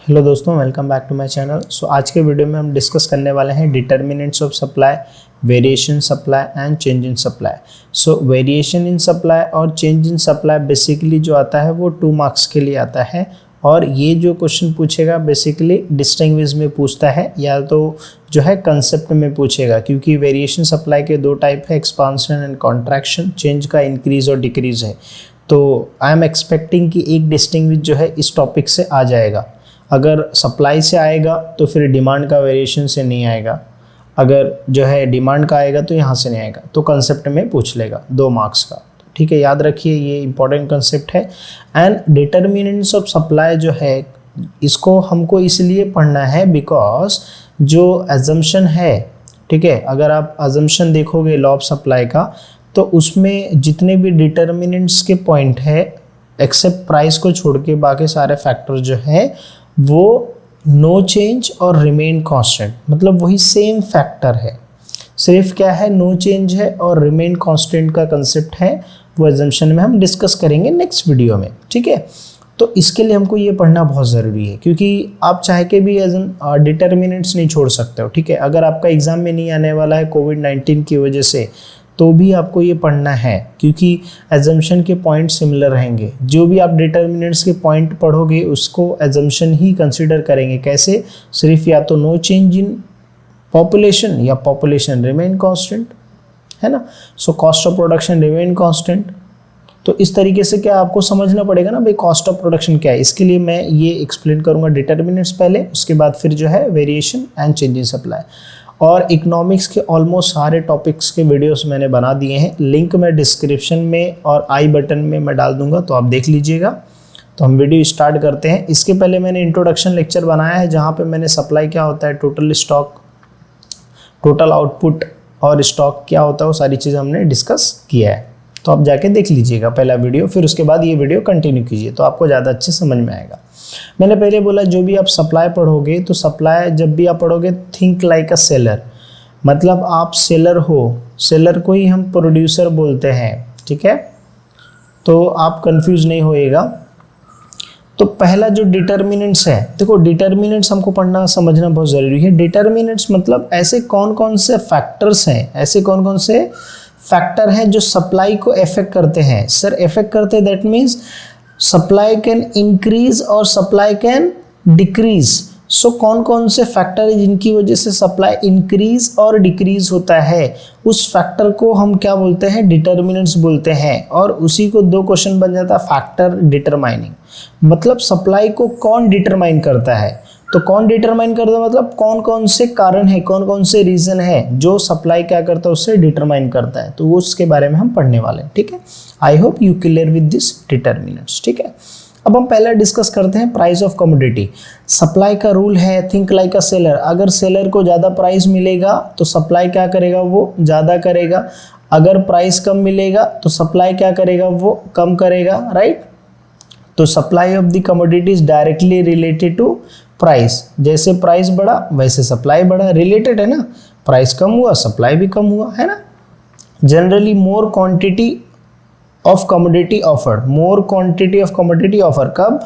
Hello दोस्तों, welcome back to my channel. So आज के वीडियो में हम डिस्कस करने वाले हैं determinants of supply, variation supply and change in supply. So variation in supply और चेंज इन सप्लाई बेसिकली जो आता है वो 2 मार्क्स के लिए आता है। और ये जो क्वेश्चन पूछेगा बेसिकली डिस्टिंग्विश में पूछता है या तो जो है कंसेप्ट में पूछेगा, क्योंकि वेरिएशन सप्लाई के 2 टाइप है, एक्सपांशन एंड कॉन्ट्रैक्शन। चेंज का इंक्रीज और डिक्रीज है। तो आई एम एक्सपेक्टिंग कि एक डिस्टिंग्विश जो है इस टॉपिक से आ जाएगा। अगर सप्लाई से आएगा तो फिर डिमांड का वेरिएशन से नहीं आएगा, अगर जो है डिमांड का आएगा तो यहाँ से नहीं आएगा। तो कंसेप्ट में पूछ लेगा 2 मार्क्स का, ठीक है, याद रखिए ये इंपॉर्टेंट कंसेप्ट है। एंड डिटर्मिनेंट्स ऑफ सप्लाई जो है इसको हमको इसलिए पढ़ना है बिकॉज जो एजम्पशन है, ठीक है, अगर आप एजम्पशन देखोगे लॉ ऑफ सप्लाई का तो उसमें जितने भी डिटर्मिनेंट्स के पॉइंट है एक्सेप्ट प्राइस को छोड़ के बाकी सारे फैक्टर जो है वो नो चेंज और रिमेन कांस्टेंट, मतलब वही सेम फैक्टर है, सिर्फ क्या है नो चेंज है और रिमेन कांस्टेंट का कंसेप्ट है। वो एजम्पशन में हम डिस्कस करेंगे नेक्स्ट वीडियो में, ठीक है। तो इसके लिए हमको ये पढ़ना बहुत ज़रूरी है क्योंकि आप चाहे के भी डिटर्मिनेंट्स नहीं छोड़ सकते हो, ठीक है। अगर आपका एग्जाम में नहीं आने वाला है कोविड-19 की वजह से तो भी आपको ये पढ़ना है क्योंकि एजम्पशन के पॉइंट सिमिलर रहेंगे। जो भी आप डिटर्मिनेंट्स के पॉइंट पढ़ोगे उसको एजम्पशन ही कंसीडर करेंगे। कैसे? सिर्फ या तो नो चेंज इन पॉपुलेशन या पॉपुलेशन रिमेन कांस्टेंट, है ना। So cost of production remain constant. तो इस तरीके से क्या आपको समझना पड़ेगा ना भाई कॉस्ट ऑफ प्रोडक्शन क्या है। इसके लिए मैं ये एक्सप्लेन करूँगा डिटर्मिनेंट्स पहले, उसके बाद फिर जो है variation and change in supply. और इकोनॉमिक्स के ऑलमोस्ट सारे टॉपिक्स के वीडियोस मैंने बना दिए हैं, लिंक मैं डिस्क्रिप्शन में और आई बटन में मैं डाल दूंगा, तो आप देख लीजिएगा। तो हम वीडियो स्टार्ट करते हैं। इसके पहले मैंने इंट्रोडक्शन लेक्चर बनाया है जहाँ पे मैंने सप्लाई क्या होता है, टोटल स्टॉक, टोटल आउटपुट और स्टॉक क्या होता है वो सारी चीज़ें हमने डिस्कस किया है। तो आप जाके देख लीजिएगा पहला वीडियो, फिर उसके बाद ये वीडियो कंटिन्यू कीजिए तो आपको ज़्यादा अच्छे समझ में आएगा। मैंने पहले बोला जो भी आप सप्लाई पढ़ोगे तो सप्लाई जब भी आप पढ़ोगे थिंक लाइक अ सेलर, मतलब आप सेलर हो, सेलर को ही हम प्रोड्यूसर बोलते हैं, ठीक है। तो आप कंफ्यूज नहीं होइएगा। तो पहला जो डिटर्मिनेंट्स है, देखो डिटर्मिनेंट्स हमको पढ़ना समझना बहुत ज़रूरी है। डिटर्मिनेंट्स मतलब ऐसे कौन कौन से फैक्टर्स हैं, ऐसे कौन कौन से फैक्टर हैं जो सप्लाई को अफेक्ट करते हैं। सर अफेक्ट करते हैं that means supply can increase और सप्लाई कैन डिक्रीज। सो कौन कौन से फैक्टर है जिनकी वजह से सप्लाई इंक्रीज और डिक्रीज होता है, उस फैक्टर को हम क्या बोलते हैं, डिटर्मिनेंट्स बोलते हैं। और उसी को 2 क्वेश्चन बन जाता है फैक्टर डिटरमाइनिंग, मतलब सप्लाई को कौन डिटरमाइन करता है। तो कौन डिटरमाइन करता है मतलब कौन कौन से कारण है, कौन कौन से रीजन है जो सप्लाई क्या करता है उससे डिटरमाइन करता है। तो वो उसके बारे में हम पढ़ने वाले हैं, ठीक है। I hope you clear with this determinants, ठीक है। अब हम पहले डिस्कस करते हैं प्राइस ऑफ कमोडिटी। सप्लाई का रूल है थिंक लाइक अ सेलर, अगर सेलर को ज़्यादा प्राइस मिलेगा तो सप्लाई क्या करेगा, वो ज़्यादा करेगा। अगर प्राइस कम मिलेगा तो सप्लाई क्या करेगा, वो कम करेगा, राइट। तो supply of the commodity is directly related to price. जैसे प्राइस बढ़ा वैसे सप्लाई बढ़ा, रिलेटेड है ना। प्राइस कम हुआ सप्लाई भी कम हुआ, है ना। Generally more quantity of commodity offered, more quantity of commodity offer कब,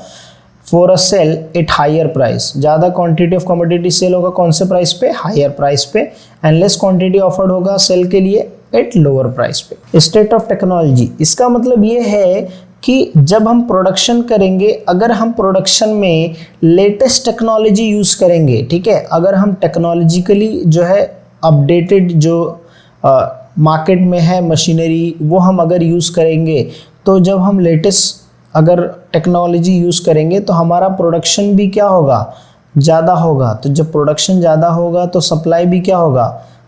for a sale at higher price. ज़्यादा क्वांटिटी ऑफ कमोडिटी सेल होगा कौन से प्राइस पे, हायर प्राइस पे। एंड लेस क्वांटिटी ऑफर्ड होगा सेल के लिए एट लोअर प्राइस पे। स्टेट ऑफ टेक्नोलॉजी, इसका मतलब ये है कि जब हम प्रोडक्शन करेंगे, अगर हम प्रोडक्शन में लेटेस्ट टेक्नोलॉजी यूज़ करेंगे, ठीक है, अगर हम टेक्नोलॉजिकली जो है अपडेटेड जो मार्केट में है मशीनरी वो हम अगर यूज़ करेंगे, तो जब हम लेटेस्ट अगर टेक्नोलॉजी यूज़ करेंगे तो हमारा प्रोडक्शन भी क्या होगा, ज़्यादा होगा। तो जब प्रोडक्शन ज़्यादा होगा तो सप्लाई भी क्या होगा,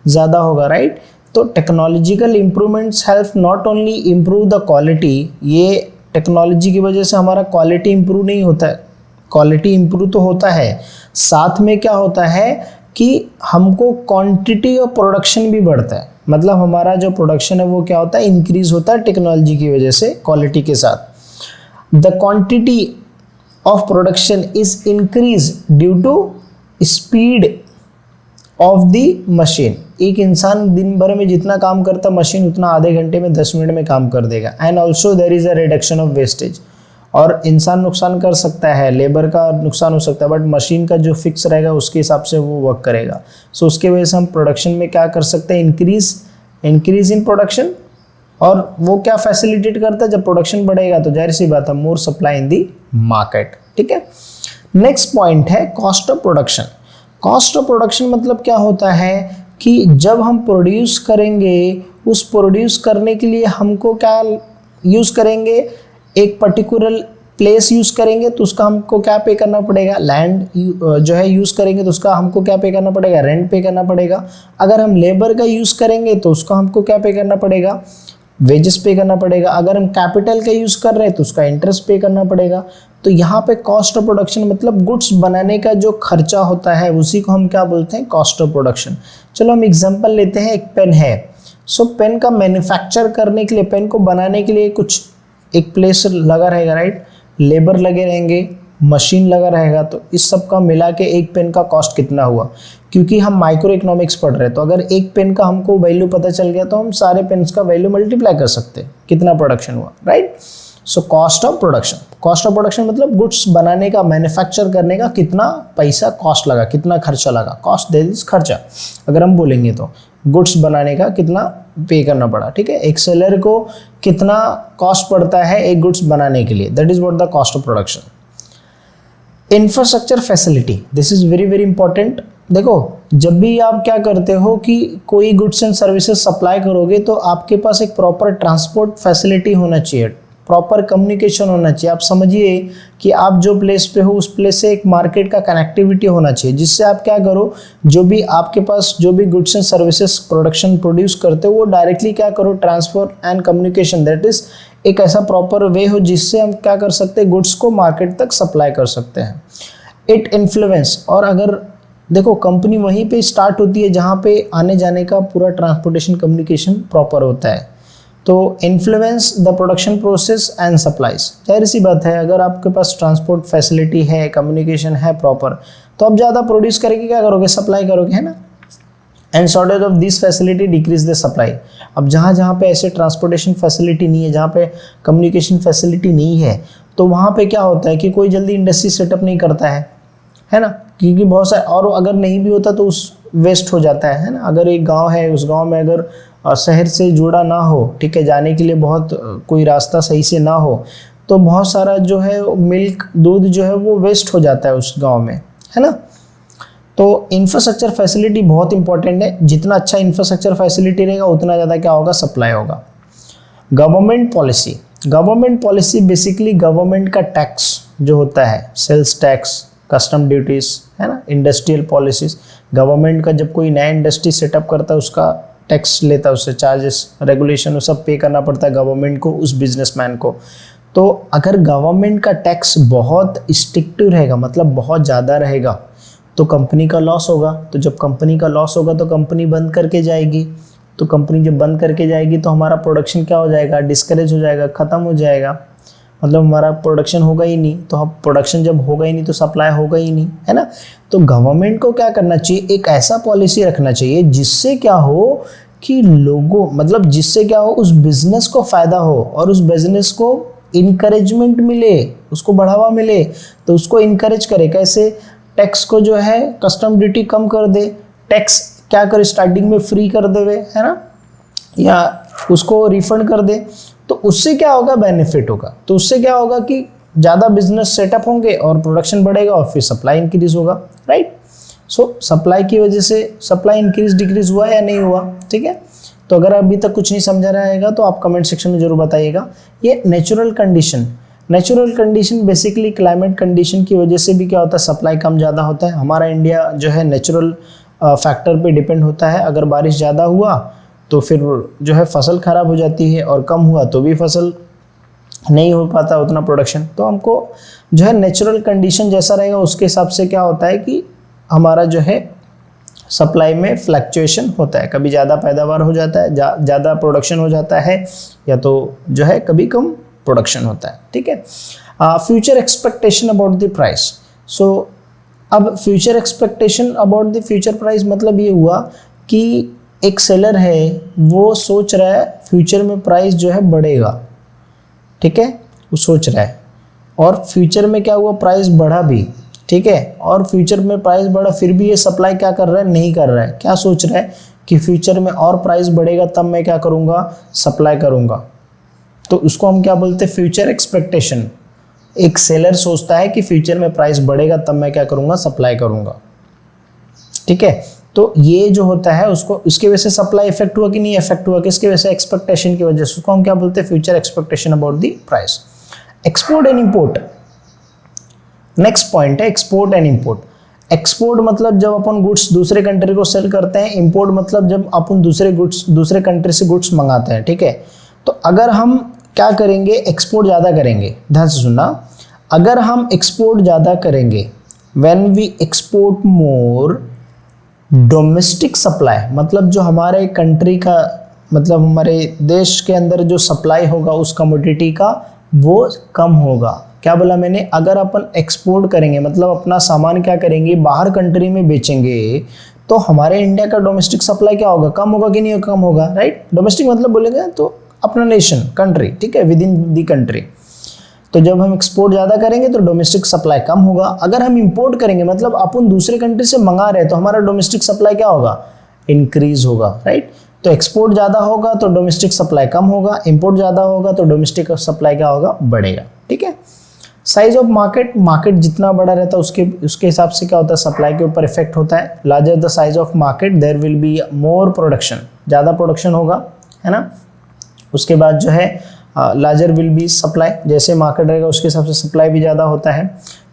ज़्यादा होगा, राइट। तो technological improvements help not only improve the quality, ये टेक्नोलॉजी की वजह से हमारा क्वालिटी इम्प्रूव नहीं होता है, क्वालिटी इम्प्रूव तो होता है, साथ में क्या होता है कि हमको क्वांटिटी ऑफ प्रोडक्शन भी बढ़ता है, मतलब हमारा जो प्रोडक्शन है वो क्या होता है, इंक्रीज होता है टेक्नोलॉजी की वजह से क्वालिटी के साथ। The quantity of production is increase due to speed of the machine. एक इंसान दिन भर में जितना काम करता मशीन उतना आधे घंटे में 10 मिनट में काम कर देगा। And also there is a reduction of wastage, और इंसान नुकसान कर सकता है, लेबर का नुकसान हो सकता है, बट मशीन का जो फिक्स रहेगा उसके हिसाब से वो वर्क करेगा। सो उसके वजह से हम प्रोडक्शन में क्या कर सकते हैं, इंक्रीज इन प्रोडक्शन। और वो क्या फैसिलिटेट करता है, जब प्रोडक्शन बढ़ेगा तो जाहिर सी बात है मोर सप्लाई इन दी मार्केट। ठीक है, नेक्स्ट पॉइंट है cost of production. Cost of production मतलब क्या होता है कि जब हम प्रोड्यूस करेंगे, उस प्रोड्यूस करने के लिए हमको क्या यूज़ करेंगे, एक पर्टिकुलर प्लेस यूज़ करेंगे तो उसका हमको क्या पे करना पड़ेगा, लैंड जो है यूज़ करेंगे तो उसका हमको क्या पे करना पड़ेगा, रेंट पे करना पड़ेगा। अगर हम लेबर का यूज़ करेंगे तो उसका हमको क्या पे करना पड़ेगा, वेजेस पे करना पड़ेगा। अगर हम कैपिटल का यूज़ कर रहे हैं तो उसका इंटरेस्ट पे करना पड़ेगा। तो यहाँ पे कॉस्ट ऑफ प्रोडक्शन मतलब गुड्स बनाने का जो खर्चा होता है उसी को हम क्या बोलते हैं, कॉस्ट ऑफ प्रोडक्शन। चलो हम एग्जांपल लेते हैं, एक पेन है। सो पेन का मैन्युफैक्चर करने के लिए, पेन को बनाने के लिए कुछ एक प्लेस लगा रहेगा, राइट, लेबर लगे रहेंगे, मशीन लगा रहेगा। तो इस सब का मिला के एक पेन का कॉस्ट कितना हुआ, क्योंकि हम माइक्रो इकोनॉमिक्स पढ़ रहे हैं तो अगर एक पेन का हमको वैल्यू पता चल गया तो हम सारे पेन्स का वैल्यू मल्टीप्लाई कर सकते हैं, कितना प्रोडक्शन हुआ, right. So cost of production, cost of production मतलब गुड्स बनाने का, मैन्युफैक्चर करने का कितना पैसा कॉस्ट लगा, कितना खर्चा लगा। कॉस्ट दैट इज खर्चा अगर हम बोलेंगे तो गुड्स बनाने का कितना पे करना पड़ा। ठीक है, एक सेलर को कितना कॉस्ट पड़ता है एक गुड्स बनाने के लिए, that is what the cost of production. Infrastructure facility, this is very very important. देखो, जब भी आप क्या करते हो कि कोई गुड्स एंड सर्विसेज सप्लाई करोगे तो आपके पास एक प्रॉपर ट्रांसपोर्ट फैसिलिटी होना चाहिए, प्रॉपर कम्युनिकेशन होना चाहिए। आप समझिए कि आप जो प्लेस पे हो उस प्लेस से एक मार्केट का कनेक्टिविटी होना चाहिए, जिससे आप क्या करो, जो भी आपके पास जो भी goods and services production produce करते हो वो डायरेक्टली क्या करो, transfer and communication, that is एक ऐसा प्रॉपर वे हो जिससे हम क्या कर सकते हैं, गुड्स को मार्केट तक सप्लाई कर सकते हैं। इट इन्फ्लुएंस, और अगर देखो कंपनी वहीं पे स्टार्ट होती है जहाँ पे आने जाने का पूरा ट्रांसपोर्टेशन कम्युनिकेशन प्रॉपर होता है। तो influence the production process and supplies, जाहिर सी बात है अगर आपके पास ट्रांसपोर्ट फैसिलिटी है, कम्युनिकेशन है प्रॉपर, तो आप ज़्यादा प्रोड्यूस करेंगे, क्या करोगे, सप्लाई करोगे, है ना। And shortage of this facility decrease the supply. अब जहाँ जहाँ पे ऐसे ट्रांसपोर्टेशन फैसिलिटी नहीं है, जहाँ पे कम्युनिकेशन फैसिलिटी नहीं है, तो वहाँ पे क्या होता है कि कोई जल्दी इंडस्ट्री सेटअप नहीं करता है ना, क्योंकि बहुत सारे, और अगर नहीं भी होता तो उस वेस्ट हो जाता है ना। अगर एक गांव है, उस गांव में अगर शहर से जुड़ा ना हो, ठीक है, जाने के लिए बहुत कोई रास्ता सही से ना हो, तो बहुत सारा जो है मिल्क, दूध जो है वो वेस्ट हो जाता है उस गांव में, है ना। तो इंफ्रास्ट्रक्चर फैसिलिटी बहुत इंपॉर्टेंट है, जितना अच्छा इंफ्रास्ट्रक्चर फैसिलिटी रहेगा उतना ज़्यादा क्या होगा, सप्लाई होगा। Government policy, government policy basically government का टैक्स जो होता है, सेल्स टैक्स, कस्टम ड्यूटीज़, है ना, इंडस्ट्रियल पॉलिसीज़। गवर्नमेंट का जब कोई नया इंडस्ट्री सेटअप करता है उसका टैक्स लेता है, उससे चार्जेस, रेगुलेशन, वो सब पे करना पड़ता है गवर्नमेंट को, उस बिजनेसमैन को। तो अगर गवर्नमेंट का टैक्स बहुत स्ट्रिक्टिव रहेगा, मतलब बहुत ज़्यादा रहेगा, तो कंपनी का लॉस होगा। तो जब कंपनी का लॉस होगा तो कंपनी बंद करके जाएगी। तो कंपनी जब बंद करके जाएगी तो हमारा प्रोडक्शन क्या हो जाएगा, डिस्करेज हो जाएगा, ख़त्म हो जाएगा, मतलब हमारा प्रोडक्शन होगा ही नहीं। तो हम प्रोडक्शन जब होगा ही नहीं तो सप्लाई होगा ही नहीं, है ना। तो गवर्नमेंट को क्या करना चाहिए, एक ऐसा पॉलिसी रखना चाहिए जिससे क्या हो कि लोगों, मतलब जिससे क्या हो, उस बिजनेस को फ़ायदा हो और उस बिजनेस को इनकरेजमेंट मिले, उसको बढ़ावा मिले। तो उसको इनकरेज करे कैसे, टैक्स को जो है कस्टम ड्यूटी कम कर दे, टैक्स क्या करे स्टार्टिंग में फ्री कर देवे, है ना, या उसको रिफंड कर दे। तो उससे क्या होगा, बेनिफिट होगा। तो उससे क्या होगा कि ज़्यादा बिजनेस सेटअप होंगे और प्रोडक्शन बढ़ेगा और फिर सप्लाई इंक्रीज होगा, राइट। सो सप्लाई की वजह से सप्लाई इंक्रीज डिक्रीज हुआ या नहीं हुआ, ठीक है। तो अगर अभी तक कुछ नहीं समझा रहेगा तो आप कमेंट सेक्शन में जरूर बताइएगा। ये natural condition, natural condition basically climate condition की वजह से भी क्या होता है, सप्लाई कम ज़्यादा होता है। हमारा इंडिया जो है नेचुरल फैक्टर पे डिपेंड होता है। अगर बारिश ज़्यादा हुआ तो फिर जो है फसल ख़राब हो जाती है, और कम हुआ तो भी फसल नहीं हो पाता उतना प्रोडक्शन। तो हमको जो है नेचुरल कंडीशन जैसा रहेगा उसके हिसाब से क्या होता है कि हमारा जो है सप्लाई में फ्लक्चुएशन होता है, कभी ज़्यादा पैदावार हो जाता है, ज़्यादा प्रोडक्शन हो जाता है, या तो जो है कभी कम प्रोडक्शन होता है, ठीक है। Future expectation about the price. So अब future expectation about the future price मतलब ये हुआ कि एक सेलर है, वो सोच रहा है फ्यूचर में प्राइस जो है बढ़ेगा, ठीक है, वो सोच रहा है। और फ्यूचर में क्या हुआ, प्राइस बढ़ा भी, ठीक है, और फ्यूचर में प्राइस बढ़ा फिर भी ये सप्लाई क्या कर रहा है, नहीं कर रहा है, क्या सोच रहा है कि फ्यूचर में और प्राइस बढ़ेगा तब मैं क्या करूँगा, सप्लाई करूँगा। तो उसको हम क्या बोलते हैं, फ्यूचर एक्सपेक्टेशन। एक सेलर सोचता है कि फ्यूचर में प्राइस बढ़ेगा तब मैं क्या करूँगा, सप्लाई करूँगा, ठीक है। तो ये जो होता है उसको, इसकी वजह से सप्लाई इफेक्ट हुआ कि नहीं इफेक्ट हुआ, किसकी वजह से, एक्सपेक्टेशन की वजह से, उसको हम क्या बोलते हैं, future expectation about the price. Export and import, next point है एक्सपोर्ट एंड इंपोर्ट। एक्सपोर्ट मतलब जब अपन गुड्स दूसरे कंट्री को सेल करते हैं, इंपोर्ट मतलब जब अपन दूसरे कंट्री से गुड्स मंगाते हैं, ठीक है। तो अगर हम क्या करेंगे, एक्सपोर्ट ज़्यादा करेंगे, ध्यान से सुनना, अगर हम एक्सपोर्ट ज़्यादा करेंगे, when we export more, domestic supply मतलब जो हमारे कंट्री का, मतलब हमारे देश के अंदर जो सप्लाई होगा उस कमोडिटी का वो कम होगा। क्या बोला मैंने, अगर अपन एक्सपोर्ट करेंगे मतलब अपना सामान क्या करेंगे, बाहर कंट्री में बेचेंगे, तो हमारे इंडिया का डोमेस्टिक सप्लाई क्या होगा, कम होगा कि नहीं, कम होगा, राइट। डोमेस्टिक मतलब बोलेंगे तो अपना नेशन, कंट्री, ठीक है, विद इन दी कंट्री। तो जब हम एक्सपोर्ट ज़्यादा करेंगे तो डोमेस्टिक सप्लाई कम होगा। अगर हम इंपोर्ट करेंगे मतलब अपन दूसरे कंट्री से मंगा रहे हैं तो हमारा डोमेस्टिक सप्लाई क्या होगा, इंक्रीज होगा, राइट। तो एक्सपोर्ट ज़्यादा होगा तो डोमेस्टिक सप्लाई कम होगा, इंपोर्ट ज़्यादा होगा तो डोमेस्टिक सप्लाई क्या होगा, बढ़ेगा, ठीक है। साइज ऑफ मार्केट, मार्केट जितना बड़ा रहता है उसके हिसाब से क्या होता है, सप्लाई के ऊपर इफेक्ट होता है। Larger the size of market there will be more production, ज़्यादा प्रोडक्शन होगा, है ना। उसके बाद जो है लार्जर विल बी सप्लाई, जैसे मार्केट रहेगा उसके हिसाब से सप्लाई भी ज़्यादा होता है।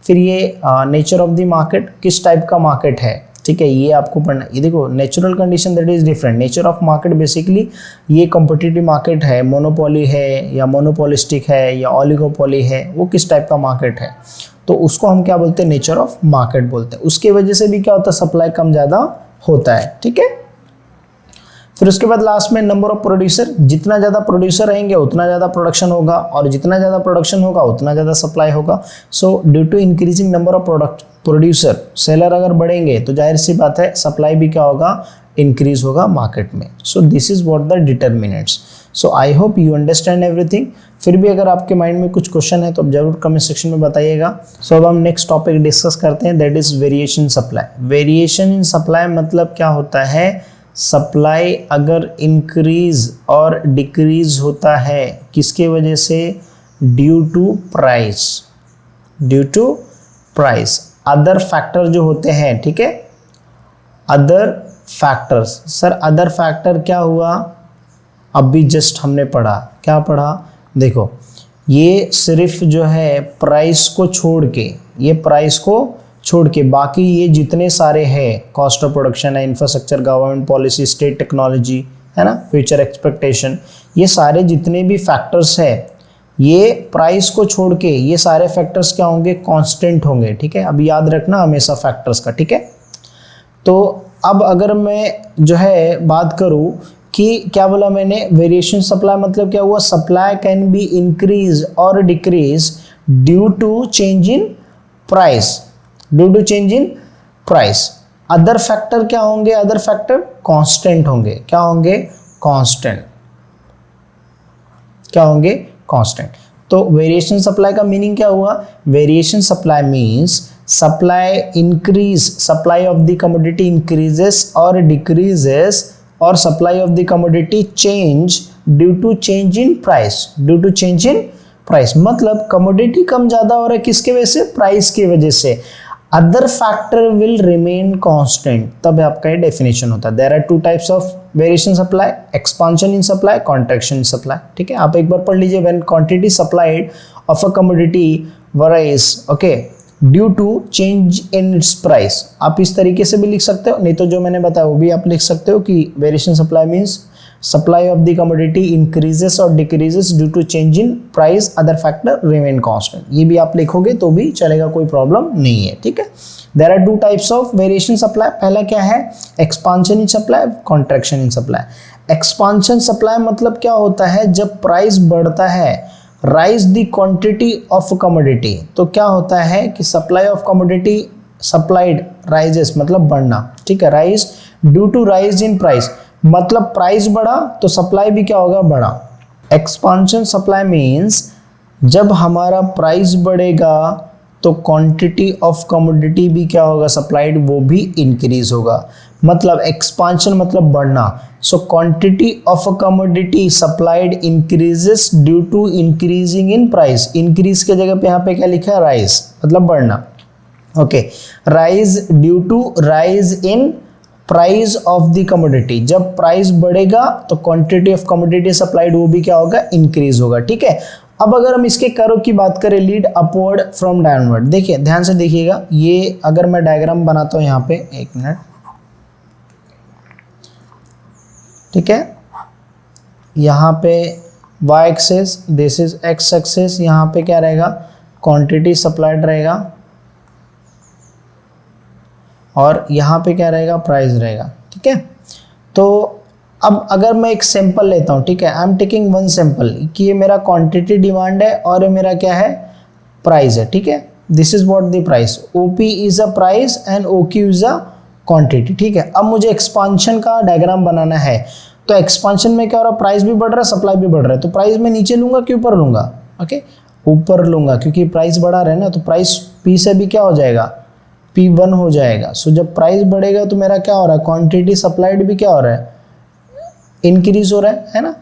फिर ये नेचर ऑफ द मार्केट, किस टाइप का मार्केट है, ठीक है, ये आपको पढ़ना। ये देखो natural condition that is different. Nature of market basically ये कॉम्पिटिटिव मार्केट है, मोनोपोली है या मोनोपोलिस्टिक है या ऑलिगोपोली है, वो किस टाइप का मार्केट है, तो उसको हम क्या बोलते हैं, नेचर ऑफ मार्केट बोलते हैं। उसके वजह से भी क्या होता है, सप्लाई कम ज़्यादा होता है, ठीक है। फिर उसके बाद लास्ट में नंबर ऑफ प्रोड्यूसर, जितना ज़्यादा प्रोड्यूसर रहेंगे उतना ज़्यादा प्रोडक्शन होगा, और जितना ज़्यादा प्रोडक्शन होगा उतना ज़्यादा सप्लाई होगा। So due to increasing number of producer, seller अगर बढ़ेंगे तो जाहिर सी बात है सप्लाई भी क्या होगा, इंक्रीज होगा मार्केट में। So this is what the determinants. So I hope you understand everything. फिर भी अगर आपके माइंड में कुछ क्वेश्चन है तो जरूर कमेंट सेक्शन में बताइएगा। सो अब हम नेक्स्ट टॉपिक डिस्कस करते हैं, that is variation supply. Variation in supply मतलब क्या होता है, सप्लाई अगर इंक्रीज और डिक्रीज होता है किसके वजह से, due to price, due to price. Other factor जो होते हैं, ठीक है, other factors. Sir other factor क्या हुआ, अभी जस्ट हमने पढ़ा, क्या पढ़ा, देखो ये सिर्फ जो है प्राइस को छोड़ के, ये प्राइस को छोड़ के बाकी ये जितने सारे हैं, कॉस्ट ऑफ प्रोडक्शन है, infrastructure, government policy, state technology, है ना, फ्यूचर एक्सपेक्टेशन, ये सारे जितने भी फैक्टर्स है, ये प्राइस को छोड़ के ये सारे फैक्टर्स क्या होंगे, कांस्टेंट होंगे, ठीक है। अब याद रखना हमेशा फैक्टर्स का, ठीक है। तो अब अगर मैं जो है बात करूं कि क्या बोला मैंने, वेरिएशन सप्लाई मतलब क्या हुआ, सप्लाई कैन बी इंक्रीज और decrease due to change in price, due to change in price. Other factor क्या होंगे, अदर फैक्टर कांस्टेंट होंगे, क्या होंगे, कांस्टेंट, क्या होंगे, कांस्टेंट। तो वेरिएशन सप्लाई का मीनिंग क्या हुआ, variation supply means supply increase, supply of the commodity increases और डिक्रीजेस, और supply of the commodity change due to change in price, due to change in price. मतलब commodity कम ज्यादा हो रहा है किसके वजह से, प्राइस की वजह से। Other factor will remain constant, तब आपका ये डेफिनेशन होता है। There are two types of variation supply, expansion in supply, contraction in supply, ठीक है। आप एक बार पढ़ लीजिए, when quantity supplied of a commodity varies, okay, due to change in its price. आप इस तरीके से भी लिख सकते हो, नहीं तो जो मैंने बताया वो भी आप लिख सकते हो कि variation supply means supply of the commodity increases और decreases due to change in price, other factor remain constant. ये भी आप लिखोगे तो भी चलेगा, कोई प्रॉब्लम नहीं है, ठीक है। There are two types of variation supply. पहला क्या है, expansion in supply, contraction in supply. Expansion supply मतलब क्या होता है, जब प्राइस बढ़ता है, rise the quantity of commodity, तो क्या होता है कि supply of commodity supplied rises मतलब बढ़ना, ठीक है, rise due to rise in price, मतलब प्राइस बढ़ा तो सप्लाई भी क्या होगा, बढ़ा। एक्सपांशन सप्लाई मीन्स जब हमारा प्राइस बढ़ेगा तो क्वांटिटी ऑफ कमोडिटी भी क्या होगा सप्लाइड, वो भी इंक्रीज होगा। मतलब एक्सपांशन मतलब बढ़ना। So quantity of a commodity supplied increases due to increasing in price. Increase के जगह पे यहाँ पे क्या लिखा है, राइज, मतलब बढ़ना। Okay, rise due to rise in price of the commodity. जब प्राइस बढ़ेगा तो क्वांटिटी ऑफ कमोडिटी सप्लाइड वो भी क्या होगा, इंक्रीज होगा। ठीक है, अब अगर हम इसके कर्व की बात करें, लीड अपवर्ड फ्रॉम डाउनवर्ड, देखिए ध्यान से देखिएगा, ये अगर मैं डायग्राम बनाता हूं यहाँ पे, एक मिनट, ठीक है, यहाँ पे y axis, this is x axis, यहाँ पे क्या रहेगा, क्वांटिटी सप्लाइड रहेगा, और यहाँ पे क्या रहेगा, प्राइस रहेगा। ठीक है, तो अब अगर मैं एक सैंपल लेता हूँ, ठीक है, I am taking one sample, कि ये मेरा क्वांटिटी डिमांड है और ये मेरा क्या है, प्राइस है। ठीक है, this is what the price, OP is a price and OQ is a quantity. ठीक है, अब मुझे एक्सपांशन का डायग्राम बनाना है, तो एक्सपांशन में क्या हो रहा है, प्राइस भी बढ़ रहा है, सप्लाई भी बढ़ रहा है, तो प्राइस मैं नीचे लूंगा कि ऊपर लूंगा, ओके, ऊपर लूंगा, क्योंकि प्राइस बढ़ा रहा है ना, तो प्राइस पी से भी क्या हो जाएगा, P1 हो जाएगा। सो जब प्राइस बढ़ेगा तो मेरा क्या हो रहा है, क्वांटिटी सप्लाइड भी क्या हो रहा है, इंक्रीज हो रहा है ना,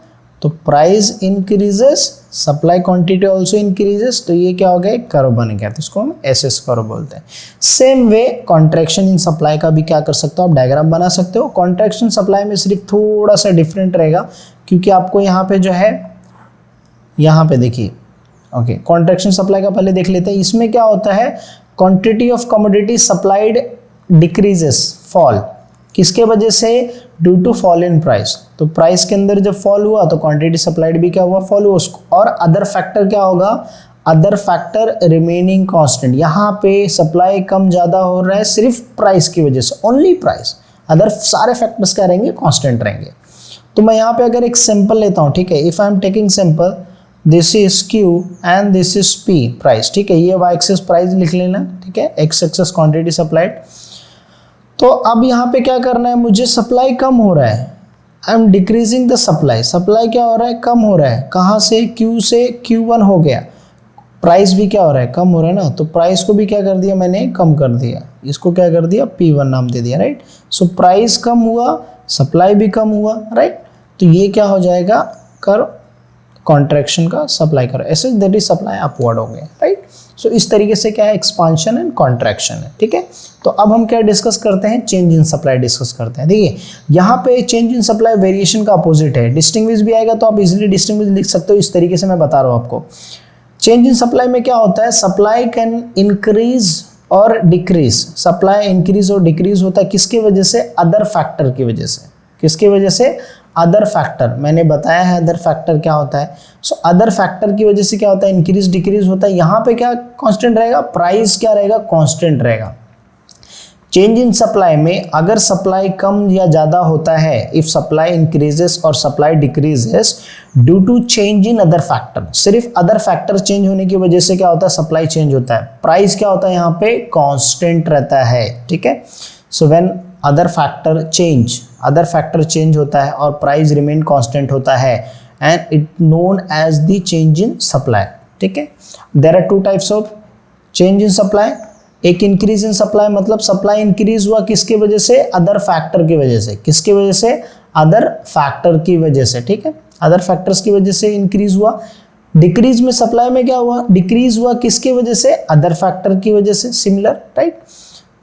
तो price increases, supply quantity also increases, तो ये क्या हो गया, एक कर्व बन गया, तो इसको हम एसएस कर्व बोलते हैं। Same way contraction in supply का भी क्या कर सकते हो, आप डायग्राम बना सकते हो। कॉन्ट्रैक्शन सप्लाई में सिर्फ थोड़ा सा डिफरेंट रहेगा, क्योंकि आपको यहाँ पे जो है, यहाँ पे देखिए, ओके, कॉन्ट्रैक्शन सप्लाई का पहले देख लेते हैं। इसमें क्या होता है, quantity of commodity supplied decreases, fall, किसके वजह से, due to fall in price. तो प्राइस के अंदर जब फॉल हुआ तो क्वांटिटी सप्लाइड भी क्या हुआ, फॉल हुआ उसको। और अदर फैक्टर क्या होगा, अदर फैक्टर रिमेनिंग कांस्टेंट। यहाँ पे सप्लाई कम ज़्यादा हो रहा है सिर्फ प्राइस की वजह से, ओनली प्राइस, अदर सारे फैक्टर्स क्या रहेंगे, कांस्टेंट रहेंगे। तो मैं यहाँ पे अगर एक सैंपल लेता हूँ, ठीक है, if I am taking sample, this is Q and this is P price. ठीक है, ये y एक्सेस प्राइस लिख लेना, ठीक है, x एक्सेस क्वांटिटी सप्लाइड। तो अब यहाँ पे क्या करना है, मुझे सप्लाई कम हो रहा है, I am decreasing the supply, supply क्या हो रहा है, कम हो रहा है, कहाँ से, Q से Q1 हो गया, प्राइस भी क्या हो रहा है, कम हो रहा है ना, तो प्राइस को भी क्या कर दिया मैंने, कम कर दिया, इसको क्या कर दिया, P1 नाम दे दिया, राइट। सो प्राइस कम हुआ, सप्लाई भी कम हुआ, राइट, तो ये क्या हो जाएगा, कर्व कॉन्ट्रैक्शन का, सप्लाई करो, ऐसे दैट इज सप्लाई अपवर्ड हो गया, राइट। सो इस तरीके से क्या है, एक्सपांशन एंड कॉन्ट्रैक्शन है। ठीक है, तो अब हम क्या डिस्कस करते हैं, चेंज इन सप्लाई डिस्कस करते हैं। देखिए यहाँ पे चेंज इन सप्लाई वेरिएशन का अपोजिट है, डिस्टिंग्विश भी आएगा तो आप इजीली डिस्टिंग्विश लिख सकते हो, इस तरीके से मैं बता रहा हूँ आपको। चेंज इन सप्लाई में क्या होता है, सप्लाई कैन इंक्रीज और डिक्रीज, सप्लाई इंक्रीज और डिक्रीज होता है किसकी वजह से, अदर फैक्टर की वजह से। किसकी वजह से, अदर फैक्टर, मैंने बताया है अदर फैक्टर क्या होता है। सो अदर फैक्टर की वजह से क्या होता है, इंक्रीज डिक्रीज होता है। यहाँ पे क्या कांस्टेंट रहेगा, प्राइस क्या रहेगा, कांस्टेंट रहेगा। चेंज इन सप्लाई में अगर सप्लाई कम या ज़्यादा होता है, इफ सप्लाई इंक्रीजेस और supply decreases due to change in other factor, सिर्फ अदर फैक्टर चेंज होने की वजह से क्या होता है, सप्लाई चेंज होता है, प्राइस क्या होता है यहाँ पे, कांस्टेंट रहता है। ठीक है, so when other factor change, other factor change होता है और प्राइस रिमेन कांस्टेंट होता है, and it known as the change in supply. ठीक है, there are two types of change in supply. एक इंक्रीज इन सप्लाई, मतलब सप्लाई इंक्रीज हुआ किसकी वजह से, अदर फैक्टर की वजह से, किसकी वजह से, अदर फैक्टर की वजह से। ठीक है, अदर फैक्टर्स की वजह से इंक्रीज हुआ। डिक्रीज में सप्लाई में क्या हुआ, डिक्रीज हुआ किसकी वजह से, अदर फैक्टर की वजह से, सिमिलर, राइट।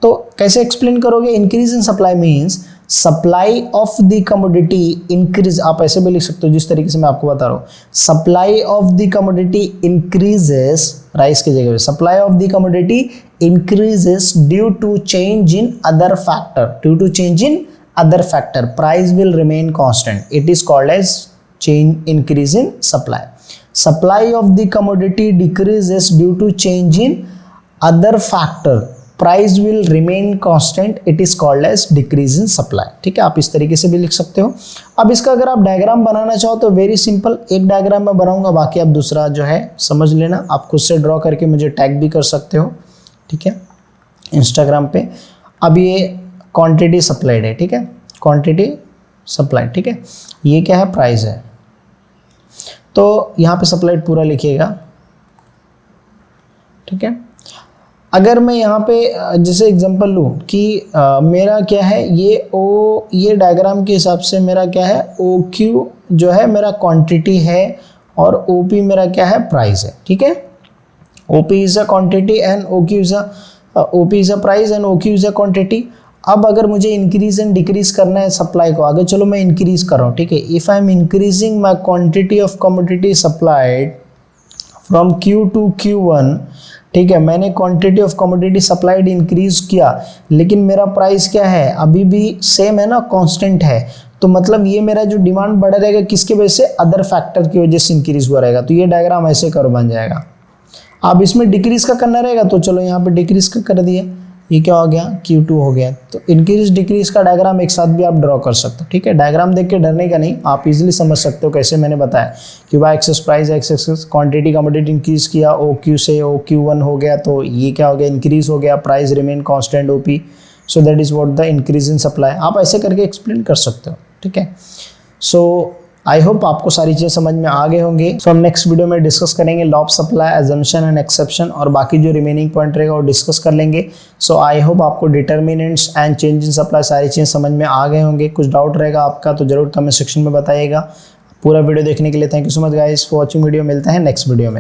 तो कैसे एक्सप्लेन करोगे, increase in supply means supply of the commodity increase, आप ऐसे भी लिख सकते हो जिस तरीके से मैं आपको बता रहा हूँ, supply of the commodity increases, rise की जगह पे supply of the commodity increases due to change in other factor, due to change in other factor, price will remain constant, it is called as change increase in supply. Supply of the commodity decreases due to change in other factor, price will remain constant, it is called as decrease in supply. ठीक है, आप इस तरीके से भी लिख सकते हो। अब इसका अगर आप डायग्राम बनाना चाहो तो वेरी सिंपल, एक डायग्राम मैं बनाऊंगा, बाकी आप दूसरा जो है समझ लेना, आप खुद से ड्रॉ करके मुझे टैग भी कर सकते हो। ठीक है, इंस्टाग्राम पे। अब ये क्वांटिटी सप्लाइड है, ठीक है, क्वांटिटी सप्लाइड, ठीक है, ये क्या है, प्राइस है। तो यहाँ पे सप्लाइड पूरा लिखिएगा, ठीक है। अगर मैं यहाँ पे जैसे एग्जांपल लूँ कि मेरा क्या है ये डायग्राम के हिसाब से मेरा क्या है ओ क्यू जो है मेरा क्वांटिटी है और ओ पी मेरा क्या है प्राइस है, ठीक है। O P is a quantity and O Q is O P is a price and O Q is a quantity. अब अगर मुझे इंक्रीज एंड डिक्रीज करना है सप्लाई को, आगे चलो मैं इंक्रीज कर रहा हूँ, ठीक है। If I am increasing my quantity of commodity supplied from Q to Q1, ठीक है, मैंने quantity of commodity supplied increase किया, लेकिन मेरा प्राइस क्या है अभी भी सेम है ना, कांस्टेंट है। तो मतलब ये मेरा जो डिमांड बढ़ रहेगा किसके वजह से, अदर फैक्टर की वजह से इंक्रीज हुआ रहेगा। तो ये डायग्राम ऐसे कर्व बन जाएगा। अब इसमें डिक्रीज का करना रहेगा तो चलो यहाँ पे डिक्रीज का कर दिए, ये क्या हो गया Q2 हो गया। तो इंक्रीज डिक्रीज का डायग्राम एक साथ भी आप ड्रॉ कर सकते हो, ठीक है। डायग्राम देख के डरने का नहीं, आप इजीली समझ सकते हो कैसे मैंने बताया कि Y axis price X axis quantity commodity increase किया ओ क्यू से ओ Q1 हो गया, तो ये क्या हो गया इंक्रीज हो गया, price remain constant OP, so that is what the increase in supply. आप ऐसे करके एक्सप्लेन कर सकते हो, ठीक है। सो आई होप आपको सारी चीज़ें समझ में आ गए होंगे। सो हम नेक्स्ट वीडियो में डिस्कस करेंगे law of supply, assumption and exception, और बाकी जो रिमेनिंग पॉइंट रहेगा वो डिस्कस कर लेंगे। सो आई होप आपको determinants and change in supply सारी चीज़ें समझ में आ गए होंगे। कुछ डाउट रहेगा आपका तो जरूर कमेंट सेक्शन में बताइएगा। पूरा वीडियो देखने के लिए thank you so much guys for watching video. मिलते हैं नेक्स्ट वीडियो में।